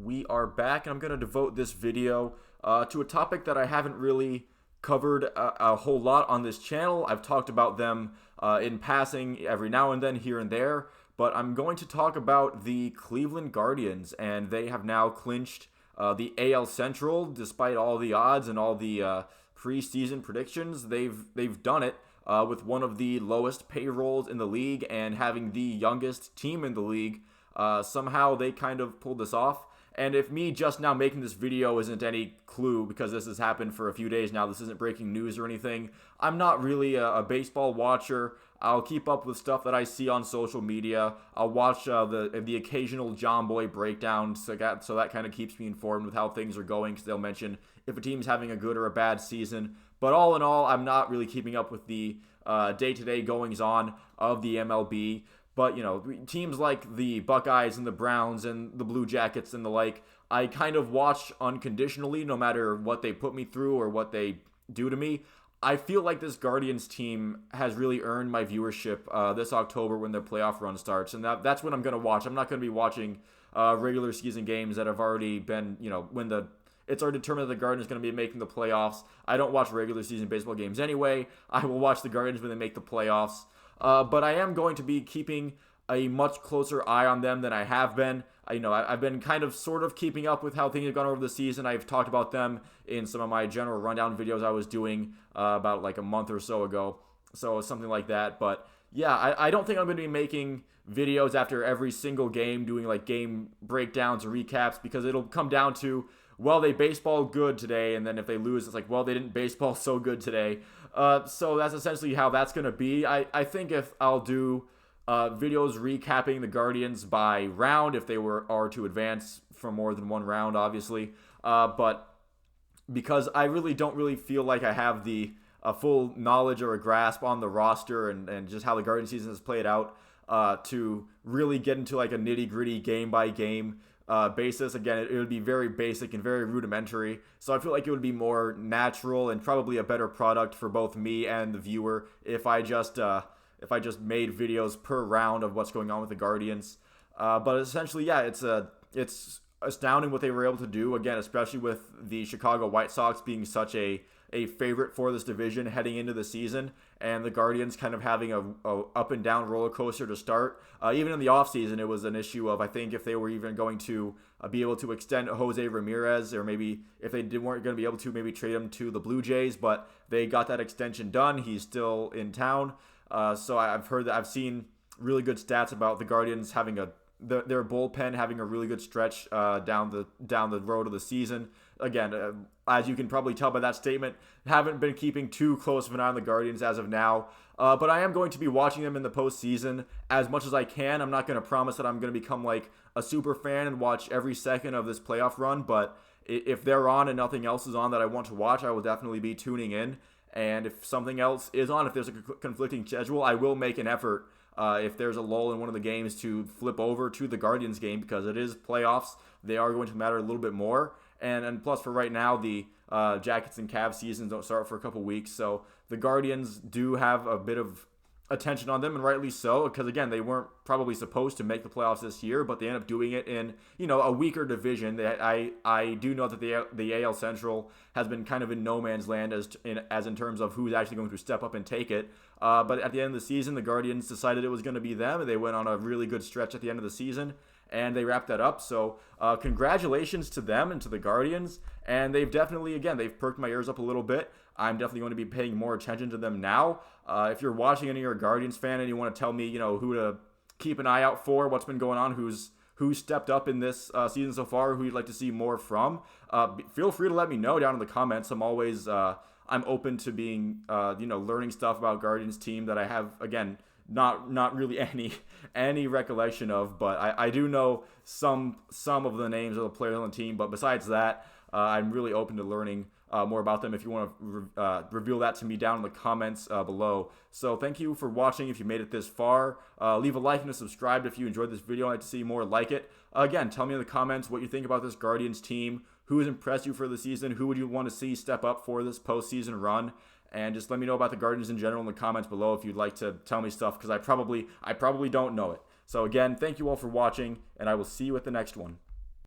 We are back, and I'm going to devote this video to a topic that I haven't really covered a whole lot on this channel. I've talked about them in passing every now and then, here and there, but I'm going to talk about the Cleveland Guardians, and they have now clinched the AL Central. Despite all the odds and all the preseason predictions, they've done it with one of the lowest payrolls in the league and having the youngest team in the league. Somehow they kind of pulled this off. And if me just now making this video isn't any clue, because this has happened for a few days now, this isn't breaking news or anything, I'm not really a baseball watcher. I'll keep up with stuff that I see on social media. I'll watch the occasional John Boy breakdown, so that kind of keeps me informed with how things are going, because they'll mention if a team's having a good or a bad season. But all in all, I'm not really keeping up with the day-to-day goings-on of the MLB. But, you know, teams like the Buckeyes and the Browns and the Blue Jackets and the like, I kind of watch unconditionally no matter what they put me through or what they do to me. I feel like this Guardians team has really earned my viewership this October when their playoff run starts. And that's what I'm going to watch. I'm not going to be watching regular season games that have already been, you know, when it's already determined that the Guardians are going to be making the playoffs. I don't watch regular season baseball games anyway. I will watch the Guardians when they make the playoffs. But I am going to be keeping a much closer eye on them than I have been. I've been kind of sort of keeping up with how things have gone over the season. I've talked about them in some of my general rundown videos I was doing about like a month or so ago. So something like that. But yeah, I don't think I'm going to be making videos after every single game, doing like game breakdowns or recaps, because it'll come down to, well, they baseball good today, and then if they lose, it's like, well, they didn't baseball so good today. So that's essentially how that's going to be. I think if I'll do videos recapping the Guardians by round, if they are to advance for more than one round, obviously. But because I really don't really feel like I have the full knowledge or a grasp on the roster and just how the Guardian season has played out to really get into like a nitty-gritty game-by-game basis. Again, it would be very basic and very rudimentary, so I feel like it would be more natural and probably a better product for both me and the viewer if I just made videos per round of what's going on with the Guardians. But essentially, yeah, it's astounding what they were able to do, again, especially with the Chicago White Sox being such a favorite for this division heading into the season, and the Guardians kind of having a up and down roller coaster to start. Even in the offseason, it was an issue of, I think, if they were even going to be able to extend Jose Ramirez, or maybe if they weren't going to be able to, maybe trade him to the Blue Jays, but they got that extension done. He's still in town. So I've seen really good stats about the Guardians having their bullpen having a really good stretch down the road of the season. Again, as you can probably tell by that statement, haven't been keeping too close of an eye on the Guardians as of now. But I am going to be watching them in the postseason as much as I can. I'm not going to promise that I'm going to become like a super fan and watch every second of this playoff run. But if they're on and nothing else is on that I want to watch, I will definitely be tuning in. And if something else is on, if there's a conflicting schedule, I will make an effort if there's a lull in one of the games to flip over to the Guardians game, because it is playoffs. They are going to matter a little bit more. And plus, for right now, the Jackets and Cavs seasons don't start for a couple weeks. So the Guardians do have a bit of attention on them, and rightly so, because again, they weren't probably supposed to make the playoffs this year, but they end up doing it in, you know, a weaker division. I do know that the AL Central has been kind of in no man's land as in terms of who's actually going to step up and take it. But at the end of the season, the Guardians decided it was going to be them, and they went on a really good stretch at the end of the season, and they wrapped that up. So congratulations to them and to the Guardians. And they've perked my ears up a little bit. I'm definitely going to be paying more attention to them now. If you're watching and you're a Guardians fan and you want to tell me, you know, who to keep an eye out for, what's been going on, who's stepped up in this season so far, who you'd like to see more from, feel free to let me know down in the comments. I'm always I'm open to being learning stuff about Guardians team that I have, again, not really any recollection of, but I do know some of the names of the players on the team. But besides that, I'm really open to learning more about them if you want to reveal that to me down in the comments below. So thank you for watching if you made it this far. Leave a like and a subscribe if you enjoyed this video and like to see more like it. Again, tell me in the comments what you think about this Guardians team. Who has impressed you for the season? Who would you want to see step up for this postseason run? And just let me know about the Guardians in general in the comments below if you'd like to tell me stuff, because I probably don't know it. So again, thank you all for watching, and I will see you at the next one.